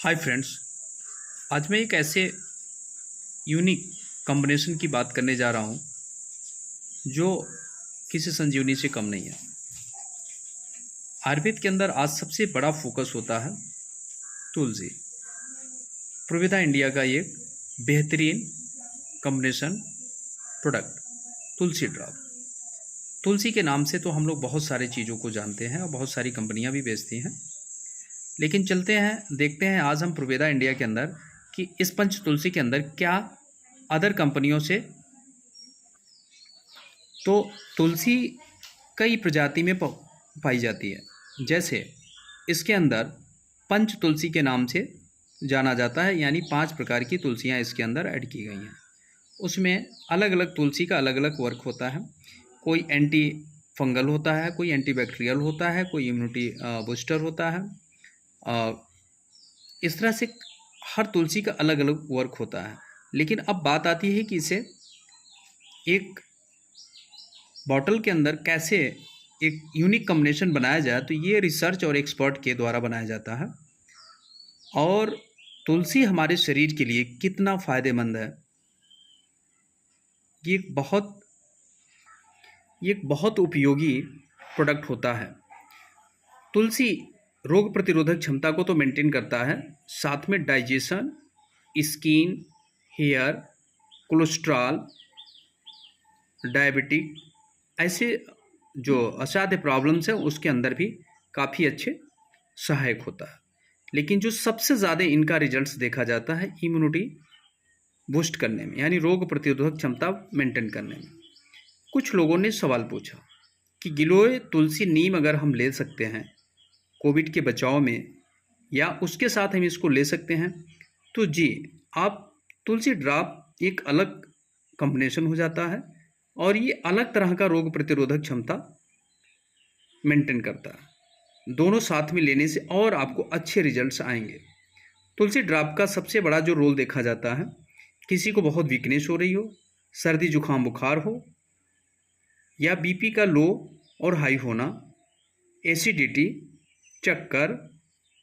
Hi friends, आज मैं एक ऐसे यूनिक कॉम्बिनेशन की बात करने जा रहा हूँ जो किसी संजीवनी से कम नहीं है। आयुर्वेद के अंदर आज सबसे बड़ा फोकस होता है तुलसी। प्रोविदा इंडिया का एक बेहतरीन कॉम्बिनेशन प्रोडक्ट तुलसी ड्रॉप। तुलसी के नाम से तो हम लोग बहुत सारी चीज़ों को जानते हैं और बहुत सारी कंपनियां भी बेचती हैं, लेकिन चलते हैं देखते हैं आज हम प्रोविदा इंडिया के अंदर कि इस पंच तुलसी के अंदर क्या अदर कंपनियों से। तो तुलसी कई प्रजाति में पाई जाती है, जैसे इसके अंदर पंच तुलसी के नाम से जाना जाता है, यानी 5 प्रकार की तुलसियाँ इसके अंदर ऐड की गई हैं। उसमें अलग अलग तुलसी का अलग अलग वर्क होता है। कोई एंटी फंगल होता है, कोई एंटी बैक्टीरियल होता है, कोई इम्यूनिटी बूस्टर होता है। इस तरह से हर तुलसी का अलग अलग वर्क होता है। लेकिन अब बात आती है कि इसे एक बॉटल के अंदर कैसे एक यूनिक कॉम्बिनेशन बनाया जाए, तो ये रिसर्च और एक्सपर्ट के द्वारा बनाया जाता है। और तुलसी हमारे शरीर के लिए कितना फ़ायदेमंद है, ये एक बहुत उपयोगी प्रोडक्ट होता है। तुलसी रोग प्रतिरोधक क्षमता को तो मेंटेन करता है, साथ में digestion, skin, hair, cholesterol, diabetic, ऐसे जो असाध्य प्रॉब्लम्स हैं उसके अंदर भी काफ़ी अच्छे सहायक होता है। लेकिन जो सबसे ज़्यादा इनका रिजल्ट्स देखा जाता है इम्यूनिटी बूस्ट करने में, यानी रोग प्रतिरोधक क्षमता मेंटेन करने में। कुछ लोगों ने सवाल पूछा कि गिलोय, तुलसी, नीम अगर हम ले सकते हैं कोविड के बचाव में, या उसके साथ हम इसको ले सकते हैं, तो जी, आप तुलसी ड्रॉप एक अलग कॉम्बिनेशन हो जाता है और ये अलग तरह का रोग प्रतिरोधक क्षमता मेंटेन करता है। दोनों साथ में लेने से और आपको अच्छे रिजल्ट्स आएंगे। तुलसी ड्रॉप का सबसे बड़ा जो रोल देखा जाता है, किसी को बहुत वीकनेस हो रही हो, सर्दी जुकाम बुखार हो, या बीपी का लो और हाई होना, एसिडिटी, चक्कर,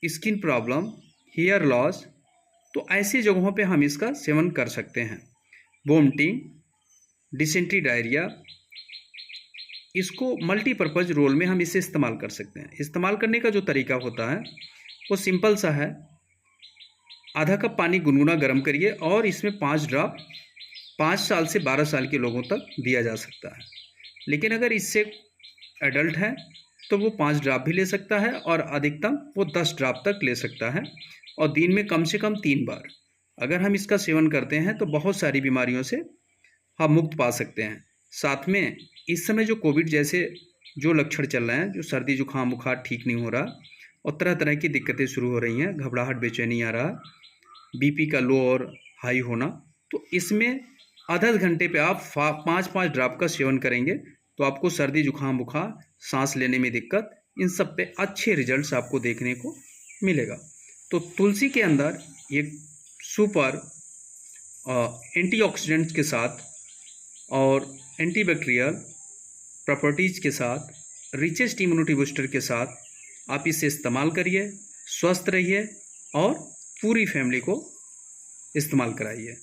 स्किन प्रॉब्लम, हेयर लॉस, तो ऐसी जगहों पे हम इसका सेवन कर सकते हैं। वोमिटिंग, डिसेंट्री, डायरिया, इसको मल्टीपर्पज़ रोल में हम इसे इस्तेमाल कर सकते हैं। इस्तेमाल करने का जो तरीका होता है वो सिंपल सा है। आधा कप पानी गुनगुना गर्म करिए और इसमें 5 ड्रॉप 5 साल से 12 साल के लोगों तक दिया जा सकता है। लेकिन अगर इससे एडल्ट है तो वो 5 ड्रॉप भी ले सकता है और अधिकतम वो 10 ड्रॉप तक ले सकता है, और दिन में कम से कम 3 बार अगर हम इसका सेवन करते हैं तो बहुत सारी बीमारियों से हम मुक्त पा सकते हैं। साथ में इस समय जो कोविड जैसे जो लक्षण चल रहे हैं, जो सर्दी जुकाम बुखार ठीक नहीं हो रहा और तरह तरह की दिक्कतें शुरू हो रही हैं, घबराहट, बेचैनी आ रहा, बीपी का लो और हाई होना, तो इसमें आधा घंटे पे आप 5-5 ड्रॉप का सेवन करेंगे तो आपको सर्दी जुकाम बुखार, सांस लेने में दिक्कत, इन सब पे अच्छे रिजल्ट्स आपको देखने को मिलेगा। तो तुलसी के अंदर एक सुपर एंटीऑक्सीडेंट्स के साथ और एंटीबैक्टीरियल प्रॉपर्टीज़ के साथ, रिचेस्ट इम्यूनिटी बूस्टर के साथ आप इसे इस्तेमाल करिए, स्वस्थ रहिए और पूरी फैमिली को इस्तेमाल कराइए।